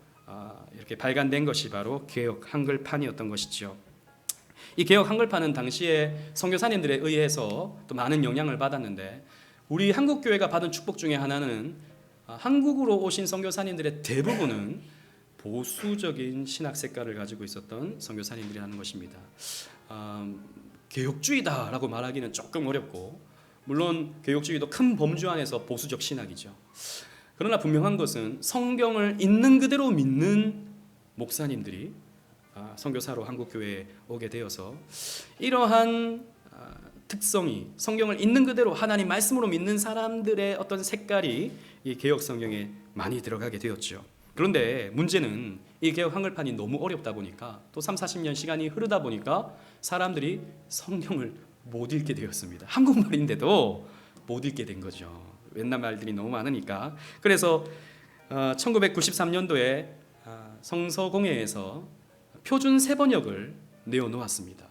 이렇게 발간된 것이 바로 개역 한글판이었던 것이죠. 이 개역 한글판은 당시에 선교사님들에 의해서 또 많은 영향을 받았는데 우리 한국 교회가 받은 축복 중에 하나는 한국으로 오신 선교사님들의 대부분은 보수적인 신학 색깔을 가지고 있었던 선교사님들이라는 것입니다. 개혁주의다라고 말하기는 조금 어렵고, 물론 개혁주의도 큰 범주 안에서 보수적 신학이죠. 그러나 분명한 것은 성경을 있는 그대로 믿는 목사님들이 선교사로 한국 교회에 오게 되어서 이러한 특성이 성경을 있는 그대로 하나님 말씀으로 믿는 사람들의 어떤 색깔이 이 개역 성경에 많이 들어가게 되었죠. 그런데 문제는 이 개역 한글판이 너무 어렵다 보니까 또 30-40년 시간이 흐르다 보니까 사람들이 성경을 못 읽게 되었습니다. 한국말인데도 못 읽게 된 거죠. 옛날 말들이 너무 많으니까. 그래서 1993년도에 성서공회에서 표준 세번역을 내어놓았습니다.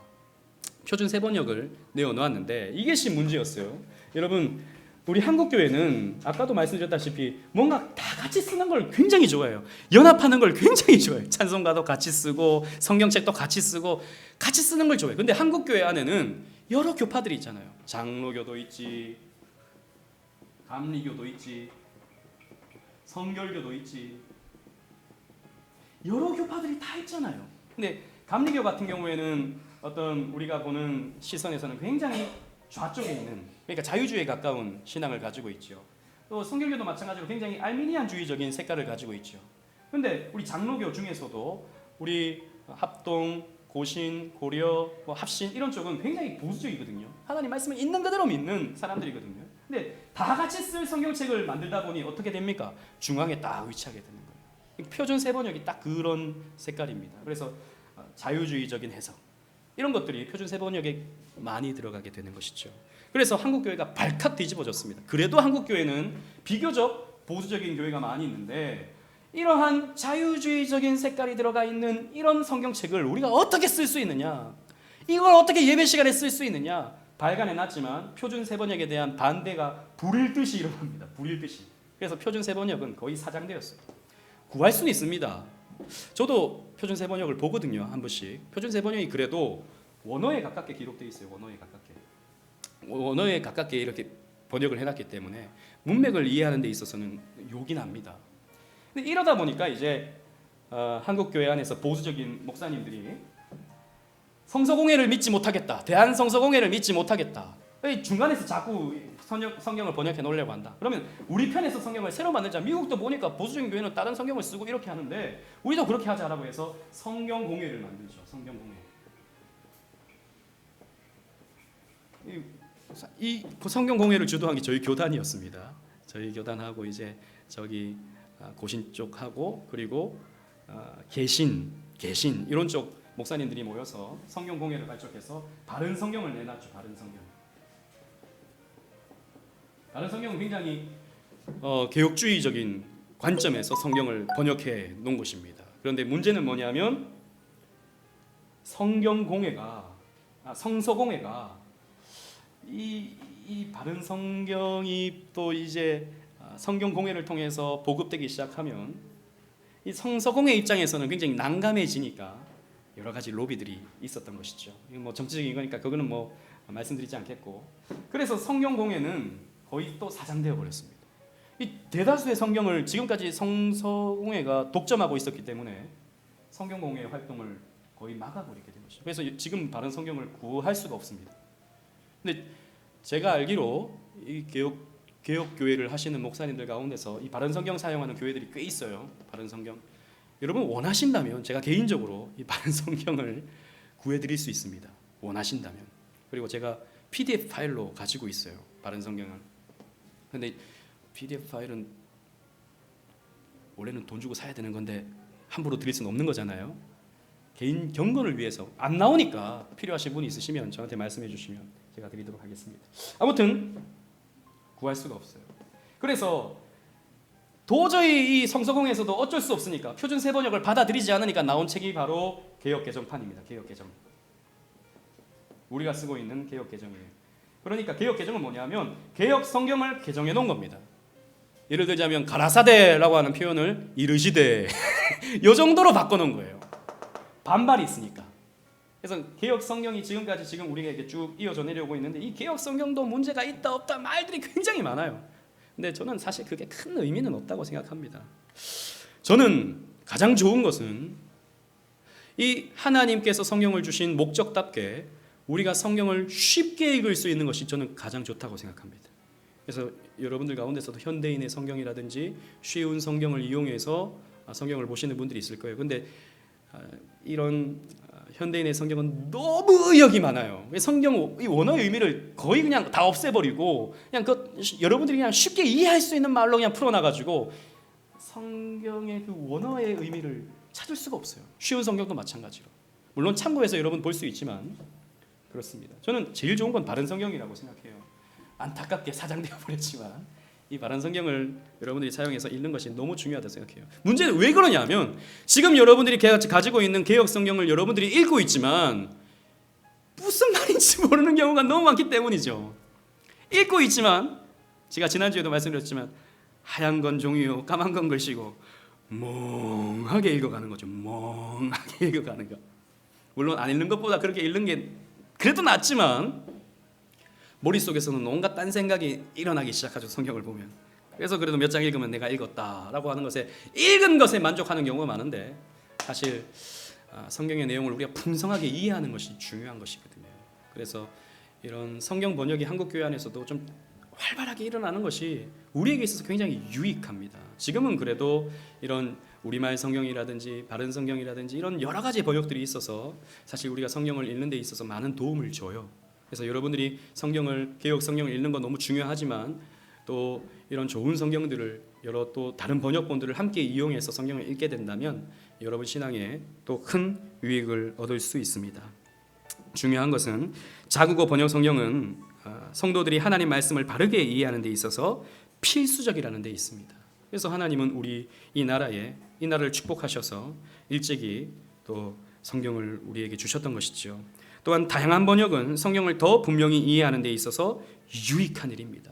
표준 세번역을 내어놓았는데 이것이 문제였어요. 여러분 우리 한국교회는 아까도 말씀드렸다시피 뭔가 다 같이 쓰는 걸 굉장히 좋아해요. 연합하는 걸 굉장히 좋아해요. 찬송가도 같이 쓰고 성경책도 같이 쓰고 같이 쓰는 걸 좋아해요. 근데 한국교회 안에는 여러 교파들이 있잖아요. 장로교도 있지, 감리교도 있지, 성결교도 있지, 여러 교파들이 다 있잖아요. 근데 감리교 같은 경우에는 어떤 우리가 보는 시선에서는 굉장히 좌쪽에 있는, 그러니까 자유주의에 가까운 신앙을 가지고 있죠. 또 성결교도 마찬가지로 굉장히 알미니안주의적인 색깔을 가지고 있죠. 그런데 우리 장로교 중에서도 우리 합동, 고신, 고려, 합신 이런 쪽은 굉장히 보수적이거든요. 하나님 말씀을 있는 그대로 믿는 사람들이거든요. 근데 다 같이 쓸 성경책을 만들다 보니 어떻게 됩니까? 중앙에 딱 위치하게 되는 거예요. 표준 세번역이 딱 그런 색깔입니다. 그래서 자유주의적인 해석 이런 것들이 표준 세번역에 많이 들어가게 되는 것이죠. 그래서 한국교회가 발칵 뒤집어졌습니다. 그래도 한국교회는 비교적 보수적인 교회가 많이 있는데 이러한 자유주의적인 색깔이 들어가 있는 이런 성경책을 우리가 어떻게 쓸 수 있느냐, 이걸 어떻게 예배 시간에 쓸 수 있느냐 발간해놨지만 표준 세번역에 대한 반대가 불일 듯이 일어납니다. 불일 듯이. 그래서 표준 세번역은 거의 사장되었어요. 구할 수는 있습니다. 저도 표준 세번역을 보거든요. 한 번씩. 표준 세번역이 그래도 원어에 가깝게 기록되어 있어요. 원어에 가깝게 이렇게 번역을 해놨기 때문에 문맥을 이해하는 데 있어서는 욕이 납니다. 근데 이러다 보니까 이제 한국 교회 안에서 보수적인 목사님들이 성서공회를 믿지 못하겠다, 대한 성서공회를 믿지 못하겠다, 중간에서 자꾸 성경을 번역해 놓으려고 한다. 그러면 우리 편에서 성경을 새로 만들자. 미국도 보니까 보수적인 교회는 다른 성경을 쓰고 이렇게 하는데 우리도 그렇게 하자라고 해서 성경공회를 만들죠. 성경공회. 이 성경공회를 주도한 게 저희 교단이었습니다. 저희 교단하고 이제 저기 고신 쪽하고 그리고 개신 이런 쪽 목사님들이 모여서 성경공회를 발족해서 바른 성경을 내놨죠. 바른 성경은 굉장히 개혁주의적인 관점에서 성경을 번역해 놓은 것입니다. 그런데 문제는 뭐냐면 성서공회가 이 바른 성경이 또 이제 성경공회를 통해서 보급되기 시작하면 이 성서공회 입장에서는 굉장히 난감해지니까 여러 가지 로비들이 있었던 것이죠. 이거 뭐 정치적인 거니까 그거는 뭐 말씀드리지 않겠고, 그래서 성경공회는 거의 또 사장되어 버렸습니다. 이 대다수의 성경을 지금까지 성서공회가 독점하고 있었기 때문에 성경공회의 활동을 거의 막아버리게 된 것이죠. 그래서 지금 바른 성경을 구할 수가 없습니다. 근데 제가 알기로 이 개혁 교회를 하시는 목사님들 가운데서 이 바른 성경 사용하는 교회들이 꽤 있어요. 바른 성경. 여러분 원하신다면 제가 개인적으로 이 바른 성경을 구해드릴 수 있습니다. 원하신다면. 그리고 제가 PDF 파일로 가지고 있어요. 바른 성경을. 근데 PDF 파일은 원래는 돈 주고 사야 되는 건데 함부로 드릴 수는 없는 거잖아요. 개인 경건을 위해서 안 나오니까 필요하신 분이 있으시면 저한테 말씀해 주시면 제가 드리도록 하겠습니다. 아무튼 구할 수가 없어요. 그래서 도저히 이 성서공회에서도 어쩔 수 없으니까 표준 세번역을 받아들이지 않으니까 나온 책이 바로 개역개정판입니다. 개역개정. 우리가 쓰고 있는 개역개정이에요. 그러니까 개역개정은 뭐냐면 개역 성경을 개정해 놓은 겁니다. 예를 들자면 가라사대라고 하는 표현을 이르시되 이 정도로 바꿔놓은 거예요. 반발이 있으니까. 그래서 개역 성경이 지금까지 지금 우리에게 쭉 이어져 내려오고 있는데 이 개역 성경도 문제가 있다 없다 말들이 굉장히 많아요. 근데 저는 사실 그게 큰 의미는 없다고 생각합니다. 저는 가장 좋은 것은 이 하나님께서 성경을 주신 목적답게 우리가 성경을 쉽게 읽을 수 있는 것이 저는 가장 좋다고 생각합니다. 그래서 여러분들 가운데서도 현대인의 성경이라든지 쉬운 성경을 이용해서 성경을 보시는 분들이 있을 거예요. 근데 이런 현대인의 성경은 너무 의역이 많아요. 성경 이 원어의 의미를 거의 그냥 다 없애버리고 그냥 여러분들이 그냥 쉽게 이해할 수 있는 말로 그냥 풀어놔가지고 성경의 그 원어의 의미를 찾을 수가 없어요. 쉬운 성경도 마찬가지로. 물론 참고해서 여러분 볼 수 있지만 그렇습니다. 저는 제일 좋은 건 바른 성경이라고 생각해요. 안타깝게 사장되어 버렸지만 이 바른 성경을 여러분들이 사용해서 읽는 것이 너무 중요하다고 생각해요. 문제는 왜 그러냐면 지금 여러분들이 가지고 있는 개역 성경을 여러분들이 읽고 있지만 무슨 말인지 모르는 경우가 너무 많기 때문이죠. 읽고 있지만 제가 지난주에도 말씀드렸지만 하얀 건 종이요 까만 건 글씨고 멍하게 읽어가는 거죠. 멍하게 읽어가는 거. 물론 안 읽는 것보다 그렇게 읽는 게 그래도 낫지만 머릿속에서는 온갖 딴 생각이 일어나기 시작하죠. 성경을 보면. 그래서 그래도 몇 장 읽으면 내가 읽었다라고 하는 것에 읽은 것에 만족하는 경우가 많은데 사실 성경의 내용을 우리가 풍성하게 이해하는 것이 중요한 것이거든요. 그래서 이런 성경 번역이 한국교회 안에서도 좀 활발하게 일어나는 것이 우리에게 있어서 굉장히 유익합니다. 지금은 그래도 이런 우리말 성경이라든지 바른 성경이라든지 이런 여러 가지 번역들이 있어서 사실 우리가 성경을 읽는 데 있어서 많은 도움을 줘요. 그래서 여러분들이 개역 성경을 읽는 건 너무 중요하지만 또 이런 좋은 성경들을 여러 또 다른 번역본들을 함께 이용해서 성경을 읽게 된다면 여러분 신앙에 또 큰 유익을 얻을 수 있습니다. 중요한 것은 자국어 번역 성경은 성도들이 하나님 말씀을 바르게 이해하는 데 있어서 필수적이라는 데 있습니다. 그래서 하나님은 우리 이 나라를 축복하셔서 일찍이 또 성경을 우리에게 주셨던 것이죠. 또한 다양한 번역은 성경을 더 분명히 이해하는 데 있어서 유익한 일입니다.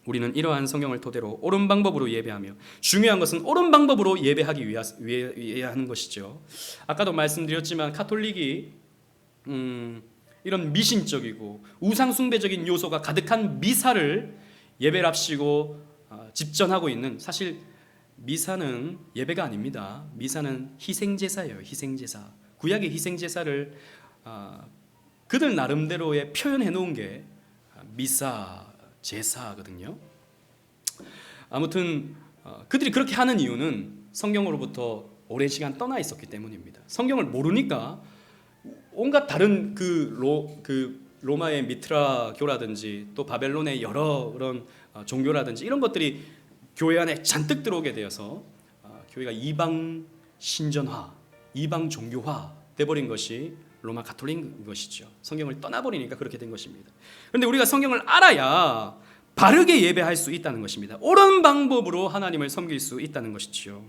우리는 이러한 성경을 토대로 옳은 방법으로 예배하며 중요한 것은 옳은 방법으로 예배하기 위해 하는 것이죠. 아까도 말씀드렸지만 카톨릭이 이런 미신적이고 우상숭배적인 요소가 가득한 미사를 예배를 앞시고 집전하고 있는, 사실 미사는 예배가 아닙니다. 미사는 희생제사예요. 희생제사. 구약의 희생제사를 그들 나름대로의 표현해 놓은 게 미사, 제사거든요. 아무튼 그들이 그렇게 하는 이유는 성경으로부터 오랜 시간 떠나 있었기 때문입니다. 성경을 모르니까 온갖 다른 로마의 미트라교라든지 또 바벨론의 여러 그런 종교라든지 이런 것들이 교회 안에 잔뜩 들어오게 되어서 교회가 이방 신전화, 이방 종교화 돼버린 것이 로마 가톨릭인 것이죠. 성경을 떠나버리니까 그렇게 된 것입니다. 그런데 우리가 성경을 알아야 바르게 예배할 수 있다는 것입니다. 옳은 방법으로 하나님을 섬길 수 있다는 것이지요.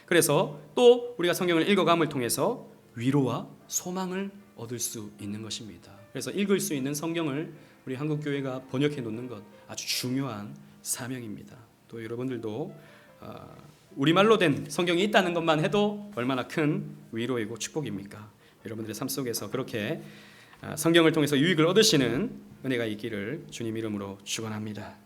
그래서 또 우리가 성경을 읽어감을 통해서 위로와 소망을 얻을 수 있는 것입니다. 그래서 읽을 수 있는 성경을 우리 한국교회가 번역해 놓는 것 아주 중요한 사명입니다. 또 여러분들도 우리말로 된 성경이 있다는 것만 해도 얼마나 큰 위로이고 축복입니까? 여러분들의 삶 속에서 그렇게 성경을 통해서 유익을 얻으시는 은혜가 있기를 주님 이름으로 축원합니다.